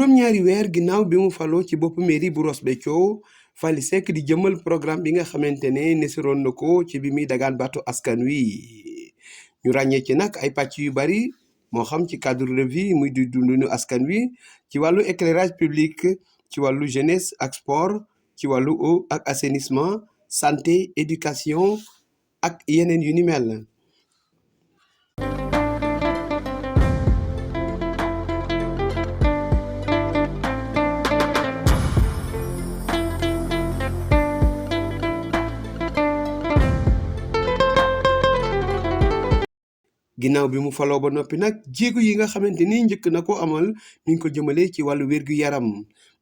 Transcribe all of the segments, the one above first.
juróom-ñaari weer ginnaaw bi mu faloo ci bopp mairie bu Ross Béthio Faly Seck di jëmmal programme bi nga xamante ne nesiroon na ko ci bi muy dagaan baatu askan wi ñu ràññee ci nag ay pàcc yu bari moo xam ci cadre de vie muy di dundunu askan wi ci wàllu éclairage public ci wàllu jeunesse ak sport ci wàllu eau ak assainissement santé éducation ak yeneen yu ni mel. ginnaaw bi mu faloo ba noppi nag jéego yi nga xamante ni njëkk na ko amal mi ngi ko jëmale ci wàllu wér-gu-yaram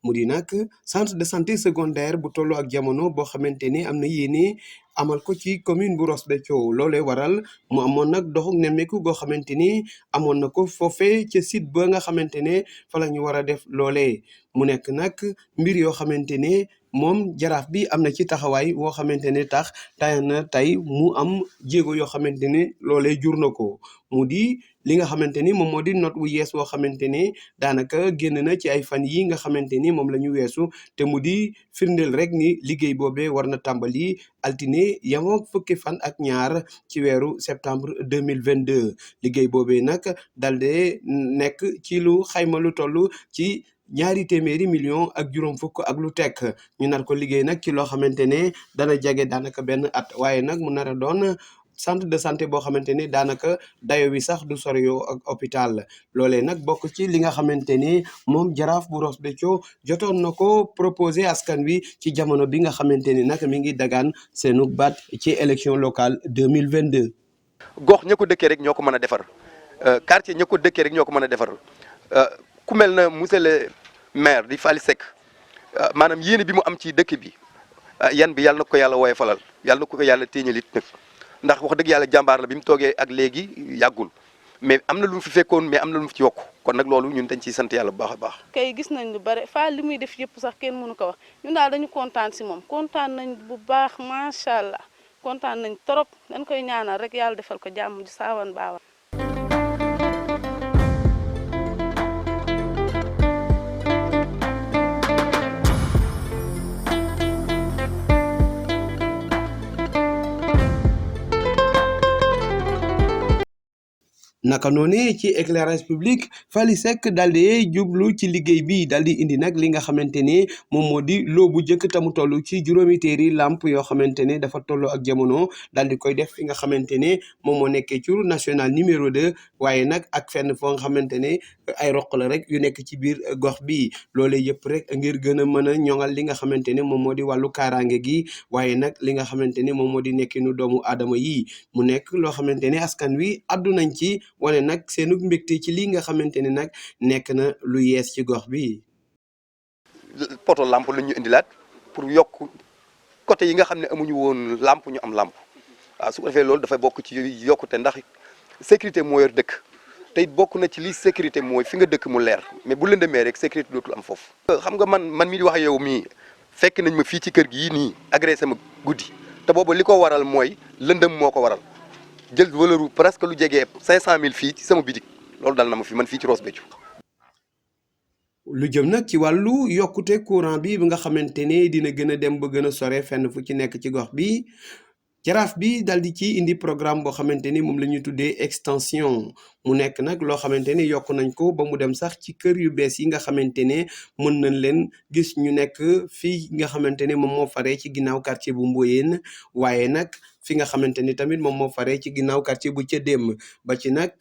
mu di nag centre de santé secondaire bu tollu ak jamono boo xamante ni am na yéene amal ko ci commune bu Ross Béthio loolee waral mu amoon nag doxuk nemmeeku goo xamante ni amoon na ko foofee ca site ba nga xamante ne fa la ñu war a def loolee mu nekk nag mbir yoo xamante ne moom jaraaf bi am na ci taxawaay woo xamante ne tax tay na tey mu am jéego yoo xamante ne loolee jur na ko mu di li nga xamante ni moom moo di note wu yees woo xamante ne daanaka génn na ci ay fan yi nga xamante ni moom la ñu weesu te mu di firndeel rek ni liggéey boobee war na tàmbali altine yamoo fukki fan ak ñaar ci weeru septembre 2022 liggéey boobee nag dalde nekk ci lu xayma lu toll ci ñaari téeméeri million ak juróom fukk ak lu tekk ñu nar ko liggéey nag ci loo xamante ne dana jege daanaka benn at waaye nag mu nar a doon centre de santé boo xamante ne daanaka dayo wi sax du soriyoo ak hôpital loolee nag bokk ci li nga xamante ne moom jaraaf bu Ross Béthio jotoon na ko proposé askan wi ci jamono bi nga xamante ni nag mi ngi dagaan seenu baat ci élection locale 2022. gox ña ko dëkkee rek ñoo ko mën a defar quartier ña ko dëkkee rek ñoo ko mën a defar ku mel na monsieur le maire di Faly Seck maanaam yéene bi mu am ci dëkk bi yan bi yàlla na ko yàlla wooye falal yàlla na ko yàlla téeñalit nag ndax wax dëgg yàlla jàmbaar la bi mu toogee ak léegi yàggul mais am na lu mu fi fekkoon mais am na lu mu fi ci yokk kon nag loolu ñun dañ ciy sant yàlla bu baax a baax. kay gis nañ lu bare Faly li muy def yëpp sax kenn mënu ko wax ñun daal dañu kontaan si moom kontaan nañ bu baax macha allah kontaan nañ trop dañ koy ñaanal rek yàlla defal ko jàmm ji saawan baawan. naka noonu ci éclairage public Faly Seck daal di jublu ci liggéey bi daal di indi nag li nga xamante ne moom moo di loo bu njëkk tamu toll ci juróomi téeri lamp yoo xamante ne dafa toll ak jamono daal di koy def fi nga xamante ne moom moo nekkee ci route nationale numéro 2 waaye nag ak fenn foo nga xamante ne ay roq la rek yu nekk ci biir gox bi loolee yëpp rek ngir gën a mën a ñoŋal li nga xamante ne moom moo di wàllu kaaraange gi waaye nag li nga xamante ne moom moo di nekkinu doomu aadama yi mu nekk loo xamante ne askan wi addu nañ ci wane nag seenu mbégte ci lii nga xamante ne nag nekk na lu yees ci gox bi. poto lampe la ñu indilaat pour yokk côté yi nga xam ne amuñu woon lampe ñu am lampe waaw su ko defee loolu dafay bokk ci yokkute ndax sécurité moo yor dëkk te it bokk na ci li sécurité mooy fi nga dëkk mu leer mais bu lëndëmee rek sécurité dootul am foofu. xam nga man mii di wax yow mii fekk nañ ma fii ci kër gi yii nii agressé ma guddi te boobu li ko waral mooy lëndëm moo ko waral. jël valeur presque lu jege 500000 fii ci sama bitik loolu dal na ma fi man fii ci Ross Béthio. lu jëm nag ci wàllu yokkute courant bi nga xamante ne dina gën a dem ba gën a sore fenn fu ci nekk ci gox bi jaraaf bi dal di ci indi programme boo xamante ni moom la ñuy tuddee extension mu nekk nag loo xamante ni yokk nañ ko ba mu dem sax ci kër yu bees yi nga xamante ne mën nañ leen gis ñu nekk fii nga xamante ne moom moo faree ci ginnaaw quartier bu Mboyeen waaye nag fi nga xamante ni tamit moom moo faree ci ginnaaw quartier bu ca démb ba ci nag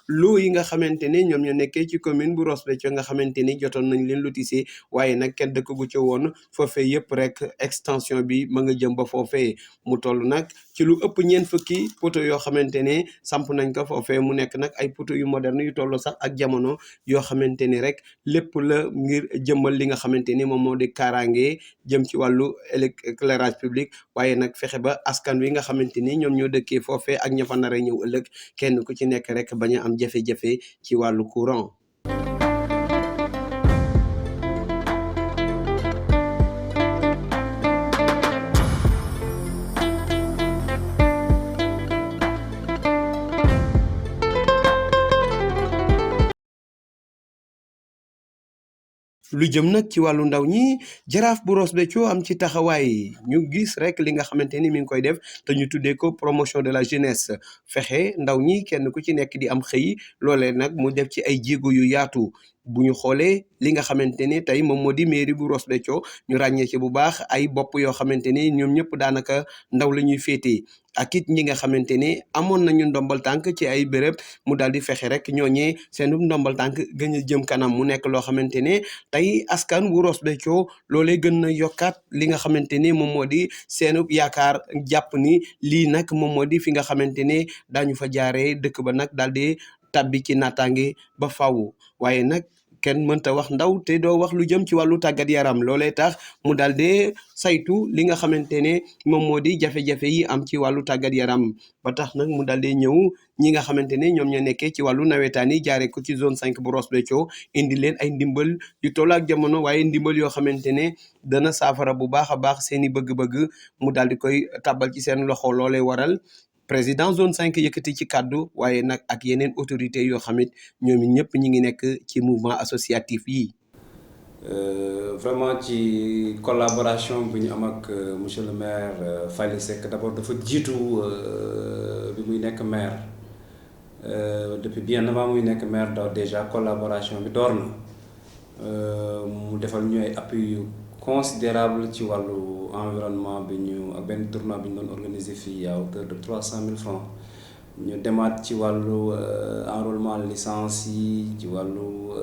loo yi nga xamante ne ñoom ñoo nekkee ci commune bu Ross Béthio nga xamante ni jotoon nañ leen lotissé waaye nag kenn dëkk gu ca woon foofee yëpp rek extension bi ma nga jëm ba foofee mu toll nag ci lu ëpp ñeent fukki poto yoo xamante ne samp nañ ko foofee mu nekk nag ay poto yu moderne yu toll sax ak jamono yoo xamante ni rek lépp la ngir jëmmal li nga xamante ni moom moo di kaaraange jëm ci wàllu éclairage public waaye nag fexe ba askan wi nga xamante ni ñoom ñoo dëkkee foofee ak ña fa nar a ñëw ëllëg kenn ku ci nekk rek bañ a am jafe-jafe ci wàllu courant. lu jëm nag ci wàllu ndaw ñi jaraaf bu Ross Béthio am ci taxawaay ñu gis rek li nga xamante ni mi ngi koy def te ñu tuddee ko promotion de la jeunesse fexe ndaw ñi kenn ku ci nekk di am xëy loolee nag mu def ci ay jéego yu yaatu bu ñu xoolee li nga xamante ni tey moom moo di mairie bu Ross Béthio ñu ràññee ci bu baax ay bopp yoo xamante ni ñoom ñëpp daanaka ndaw la ñuy féetee ak it ñi nga xamante ni amoon nañu ndombal tànk ci ay béréb mu daal di fexe rek ñooñee seenu ndombal tànk gën a jëm kanam mu nekk loo xamante ne tey askan wu Ross Béthio loolee gën na yokkaat li nga xamante ni moom moo di seenu yaakaar jàpp ni lii nag moom moo di fi nga xamante ne daañu fa jaaree dëkk ba nag daal di tabbi ci naataange ba faaw waaye nag kenn mënta wax ndaw te doo wax lu jëm ci wàllu tàggat yaram loolee tax mu daal di saytu li nga xamante ne moom moo di jafe-jafe yi am ci wàllu tàggat yaram ba tax nag mu daal di ñëw ñi nga xamante ne ñoom ñoo nekkee ci wàllu nawetaan yi jaaree ko ci zone 5 bu Ross Béthio indi leen ay ndimbal yu toll ak jamono waaye ndimbal yoo xamante ne dana saafara bu baax a baax seen i bëgg-bëgg mu daal di koy tàbbal ci seen loxo loolee waral président zone 5 yëkkati ci kàddu waaye nag ak yeneen autorité yoo xamit ñoom ñëpp ñi ngi nekk ci mouvement associatif yi. Vraiment ci collaboration bu ñu am ak monsieur le maire Fally Seck d'abord dafa jiitu bi muy nekk maire depuis bien avant muy nekk maire daw déjà collaboration bi door na mu defal ñu ay appui yu considérable ci wàllu environnement bi ñu ak benn tournoi bi ñu doon organisé fii à hauteur de 300 000 francs ñu demaat ci wàllu enrôlement licence yi ci wàllu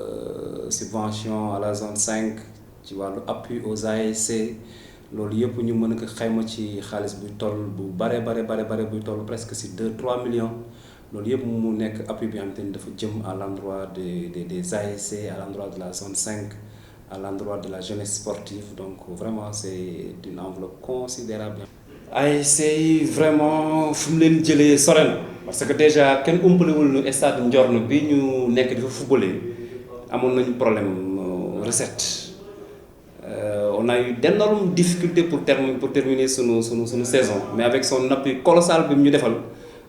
subvention à la zone 5 ci wàllu appui aux ASC loolu yëpp ñu mën a ko xayma ci xaalis buy toll bu bare buy toll presque si 2-3 millions loolu yëpp mu nekk appui bi nga xamante ni dafa jëm à l'endroit des ASC à l'endroit de la zone 5 à l'endroit de la jeunesse sportive donc vraiment c'est une enveloppe considérable. ASC yi vraiment fu mu leen jëlee sore na parce que déjà kenn umpalewul nu stade Ndiorno bi ñu nekk di fa footballé amoon nañu problème recette on a eu d'énormes difficultés pour terminer sunu saison mais avec son appui colossal bi mu ñu defal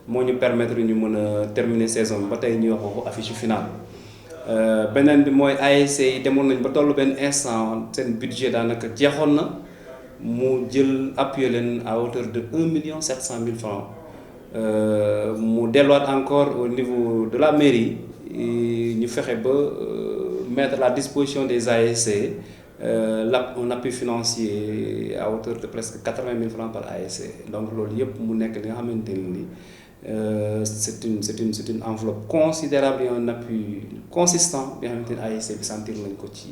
moo ñu permettre ñu mën a terminer saison bi ba tey ñuy wax ko affiche finale. beneen bi mooy ASC yi demoon nañ ba tollu benn instant seen budget daanaka jeexoon na mu jël appuyer leen à hauteur de 1,7 million francs mu delluwaat encore au niveau de la mairie ñu fexe ba mettre à la disposition des ASC un appui financier à hauteur de presque 80 000 francs par ASC donc loolu yëpp mu nekk li nga xamante ni c'est une enveloppe considérable et un appui consistant bi nga xamante ni ASC bi sentir nañ ko ci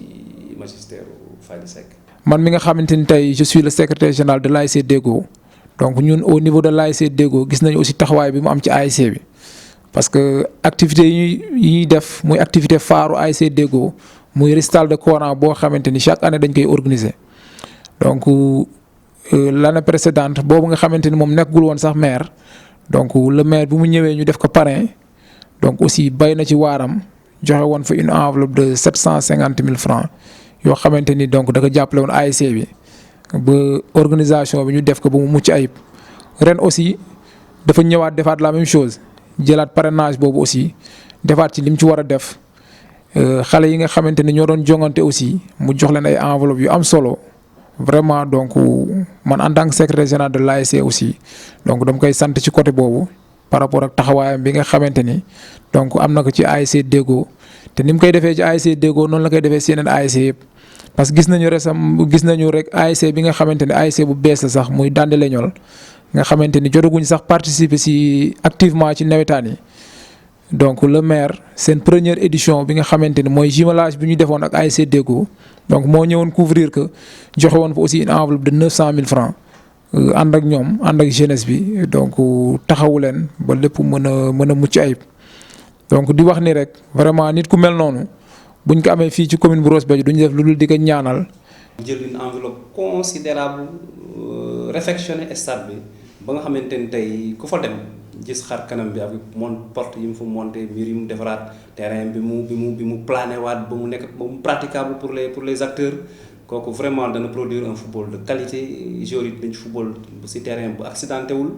magistère Fally Seck. man mi nga xamante ni tey je suis le secrétaire général de l'ASC Déggo donc ñun au niveau de l'ASC Déggo gis nañu aussi taxawaay bi mu am ci ASC bi parce que activités yi ñuy def muy activité phare ASC Déggo muy récital de Coran boo xamante ni chaque année dañ koy organiser donc l'année précédente boobu nga xamante ni moom nekkul woon sax maire donc le maire bu mu ñëwee ñu def ko parrain donc aussi bay na ci waaram joxe woon fa une enveloppe de 750 000 francs yoo xamante ni donc da ko jàppale woon ASC bi ba organisation bi ñu def ko ba mu mucc ayib ren aussi dafa ñëwaat defaat la même chose jëlaat parrainage boobu aussi defaat ci lim ci war a def xale yi nga xamante ni ñoo doon jongante aussi mu jox leen ay enveloppe yu am solo vraiment donc man en tant que secrétaire général de l'ASC aussi donc dama koy sant ci côté boobu par rapport ak taxawaayam bi nga xamante ni donc am na ko ci ASC Déggo te ni mu koy defee ci ASC Déggo noonu la koy defee ci yeneen ASC yëpp parce que gis nañu rek ASC bi nga xamante ni ASC bu bees la sax muy Dande Leñol nga xamante ni jotaguñ sax participer ci activement ci nawetaan yi donc le maire seen première édition bi nga xamante ni mooy jumelage bi ñu defoon ak ASC Déggo donc moo ñëwoon couvrir que joxe woon fa aussi une enveloppe de 900 000 francs ànd ak ñoom ànd ak jeunesse bi donc taxawu leen ba lépp mën a mucc ayib donc di wax ni rek vraiment nit ku mel noonu buñ ko amee fii ci commune bu Ross Béthio duñu def lu dul di ko ñaanal. jël une enveloppe considérable réfectionner stade bi ba nga xamante ni tey ku fa dem gis xar kanam bi ak porte yi mu fa monté mur yi mu defaraat terrain bi mu plané waat ba mu nekk ba mu praticable pour les acteurs kooku vraiment dana produire un football de qualité joueurs yi dañu football ci terrain bu accidenté wul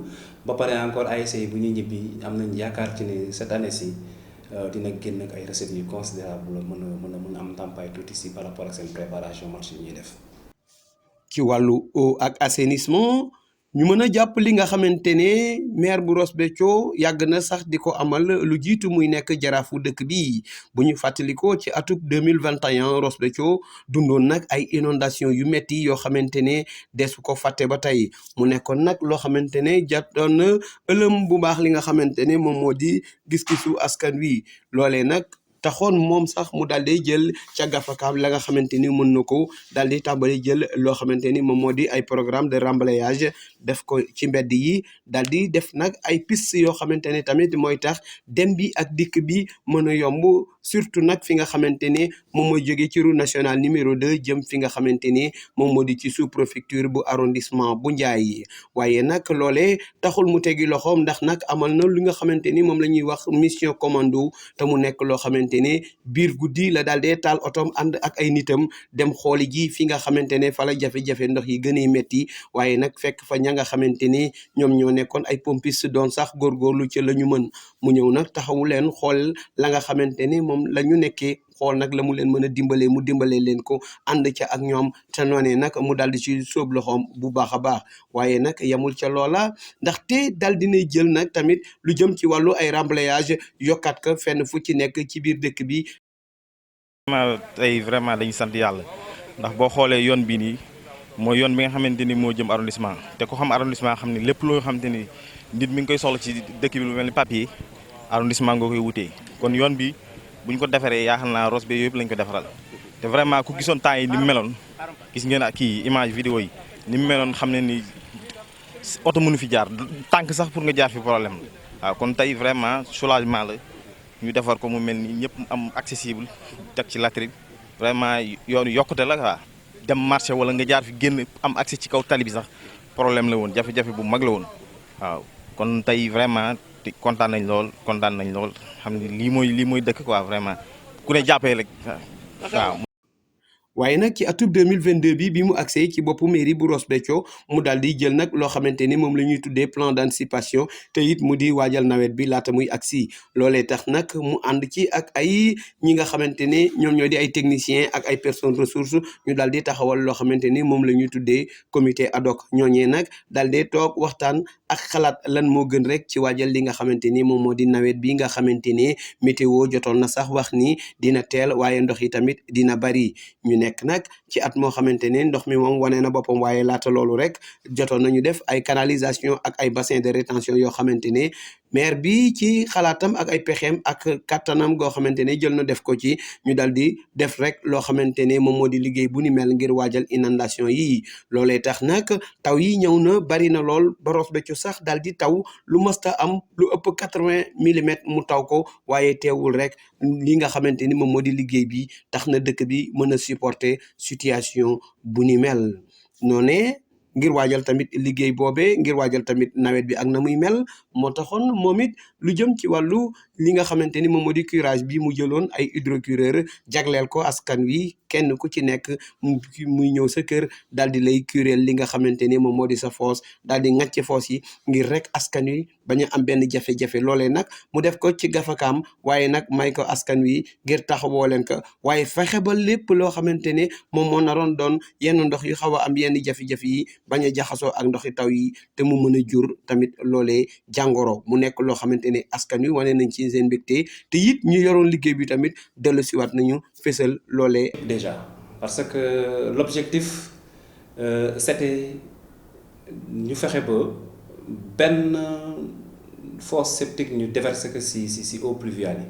ba pare encore ASC yi bu ñuy ñibbi am nañ yaakaar ci ne cette année ci dina génn ak ay recettes yu considérable mën a am ndàmpaay tuuti si par rapport ak seen préparation match yi ñuy def. ci wàllu eau ak assainissement ñu mën a jàpp li nga xamante ne maire bu Ross Béthio yàgg na sax di ko amal lu jiitu muy nekk jaraafu dëkk bi bu ñu fàttalikoo ci atub 2021 Ross Béthio dundoon nag ay inondation yu metti yoo xamante ne desu ko fàtte ba tey mu nekkoon nag loo xamante ne jàppoon na ëlëm bu baax li nga xamante ne moom moo di gis-gisu askan wi loolee nag taxoon moom sax mu daal di jël ca gafakaam la nga xamante ni mën na ko daal di tàmbali jël loo xamante ni moom moo di ay programme de rembrayage def ko ci mbedd yi daal di def nag ay piste yoo xamante ne tamit mooy tax dem bi ak dikk bi mën a yomb surtout nag fi nga xamante ne moom mooy jóge ci route nationale numéro 2 jëm fi nga xamante ni moom moo di ci sous préfecture bu arrondissement bu Ndiaye waaye nag loolee taxul mu tegi loxoom ndax nag amal na li nga xamante ni moom la ñuy wax mission commando te mu nekk loo xamante ne biir guddi la daal dee taal otom ànd ak ay nitam dem xooli ji fi nga xamante ne fa la jafe-jafe ndox yi gënee métti waaye nag fekk fa ña nga xamante ni ñoom ñoo nekkoon ay pompiste doon sax góorgóorlu ci la ñu mën mu ñëw nag taxawu leen xool la nga xamante ni moom la ñu nekkee xool nag la mu leen mën a dimbalee mu dimbalee leen ko ànd ca ak ñoom te noonee nag mu daal di ci sóob loxoom bu baax a baax waaye nag yamul ca loola ndaxte daal dinay jël nag tamit lu jëm ci wàllu ay rembrayage yokkaat ko fenn fu ci nekk ci biir dëkk bi. tey vraiment dañuy sant yàlla ndax boo xoolee yoon bii nii mooy yoon bi nga xamante ni moo jëm arrondissement te ku xam arrondissement xam ni lépp loo xamante ni nit mi ngi koy soxla ci dëkk bi lu mel ni papier arrondissement nga koy wutee kon yoon bi bu ñu ko defaree yaakaar naa Ross Béthio yëpp lañ ko defaral te vraiment ku gisoon temps yi ni mu meloon gis ngeen ak kii image vidéo yi ni mu meloon xam ne ni oto mënu fi jaar tànk sax pour nga jaar fi problème la waaw kon tey vraiment soulagement la ñu defar ko mu mel ni ñëpp am accessible teg ci latérite vraiment yoonu yokkute la quoi dem marché wala nga jaar fi génn am accès ci kaw tali bi sax problème la woon jafe-jafe bu mag la woon waaw kon tey vraiment kontaan nañ lool xam ne lii mooy dëkk quoi vraiment ku ne jàppee rek waaw. waaye nag ci atub 2022 bi mu agsee ci boppu mairie bu Ross Béthio mu daal di jël nag loo xamante ni moom la ñuy tuddee plan d'anticipation te it mu di waajal nawet bi laata muy agsi loolee tax nag mu ànd ci ak ay ñi nga xamante ne ñoom ñoo di ay techniciens ak ay personnes ressources ñu daal di taxawal loo xamante ni moom la ñuy tuddee comité ad hoc ñooñee nag daal di toog waxtaan ak xalaat lan moo gën rek ci waajal li nga xamante ni moom moo di nawet bi nga xamante ne météo jotoon na sax wax ni dina teel waaye ndox yi tamit dina bari ñu nekk nag ci at moo xamante ne ndox mi moom wane na boppam waaye laata loolu rek jotoon nañu def ay canalisation ak ay bassin de rétention yoo xamante ne maire bi ci xalaatam ak ay pexeem ak kattanam goo xamante ne jël na def ko ci ñu dal di def rek loo xamante ne moom moo di liggéey bu ni mel ngir waajal inondation yi loolee tax nag taw yi ñëw na bari na lool ba Ross Béthio sax dal di taw lu mësta am lu ëpp 80 millimètres mu taw ko waaye teewul rek li nga xamante ni moom moo di liggéey bi tax na dëkk bi mën a supporter situation bu ni mel noonee ngir waajal tamit liggéey boobee ngir waajal tamit nawet bi ak na muy mel moo taxoon moom it lu jëm ci wàllu li nga xamante ni moom moo di curage bi mu jëloon ay hydrocureur jagleel ko askan wi kenn ku ci nekk muy ñëw sa kër daal di lay cureel li nga xamante ni moom moo di sa foos daal di ŋàcce foos yi ngir rek askan wi bañ a am benn jafe-jafe loolee nag mu def ko ci gafakaam waaye nag may ko askan wi ngir taxawoo leen ko waaye fexe ba lépp loo xamante ne moom moo naroon doon yenn ndox yu xaw a am yenn jafe-jafe yi bañ a jaxasoo ak ndoxi taw yi te mu mën a jur tamit loolee jàngoro mu nekk loo xamante ne askan wi wane nañ ci seen mbégte te it ñu yoroon liggéey bi tamit dellu siwaat nañu fésal loolee. Déjà parce que l'objectif c'était ñu fexe ba benn fosse septique ñu déverser que si eaux pluviales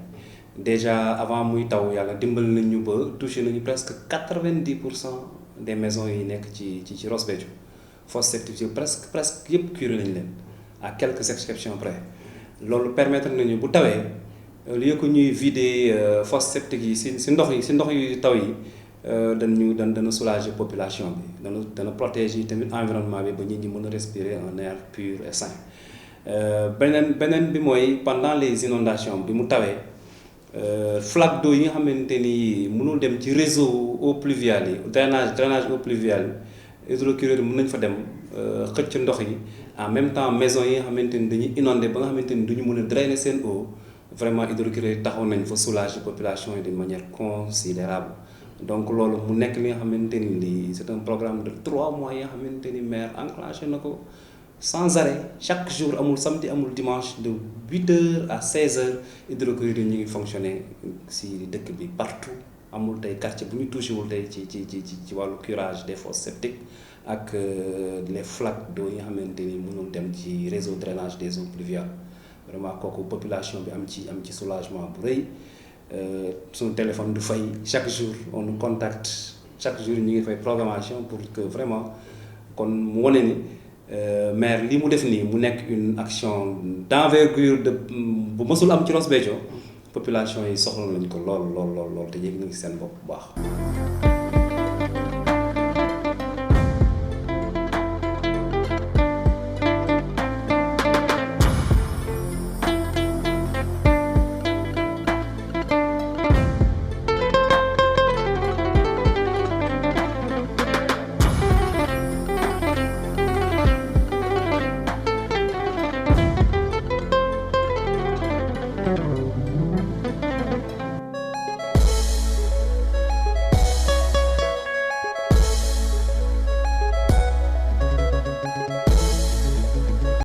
yi déjà avant muy taw yàlla dimbali nañ ñu ba touché nañu presque 90% des maisons yi nekk ci Ross Béthio fosse septique yi presque yëpp curé nañ leen à quelques exceptions près loolu permettre nañu bu tawee au lieu que ñuy vider fosse septique yi si ndox yi taw yi dana soulager population bi dana protéger tamit environnement bi ba nit ñi mën a respirer un air pur et sain beneen bi mooy pendant les inondations bi mu tawee flaque d'eau yi nga xamante ni mënul dem ci réseau eaux pluviales yi drainage eaux pluviales yi hydrocureur mën nañ fa dem xëcc ndox yi en même temps maison yi nga xamante ni dañuy inondé ba nga xamante ni duñu mën a drainer seen eau vraiment hydrocureur taxaw nañ fa soulager population yi de manière considérable donc loolu mu nekk li nga xamante ni lii c'est un programme de 3 mois yi nga xamante ni maire enclenché na ko sans arrêt chaque jour amul samedi amul dimanche de 8h à 16h hydrocureur yi ñu ngi fonctionner si dëkk bi partout amul tey quartier bu ñu touché wul tey ci wàllu curage des fosses septiques ak les flaques d'eau yi nga xamante ni mënul dem ci réseau drainage des eaux pluviales vraiment kooku population bi am ci soulagement bu rëy suñu téléphone du fay chaque jour on nous contacte chaque jour ñu ngi fay programmation pour que vraiment kon mu wane ni maire li mu def nii mu nekk une action d'envergure de bu mësul am ci Ross Béthio population yi soxla nañ ko lool te yéeg nañ ci seen bopp bu baax.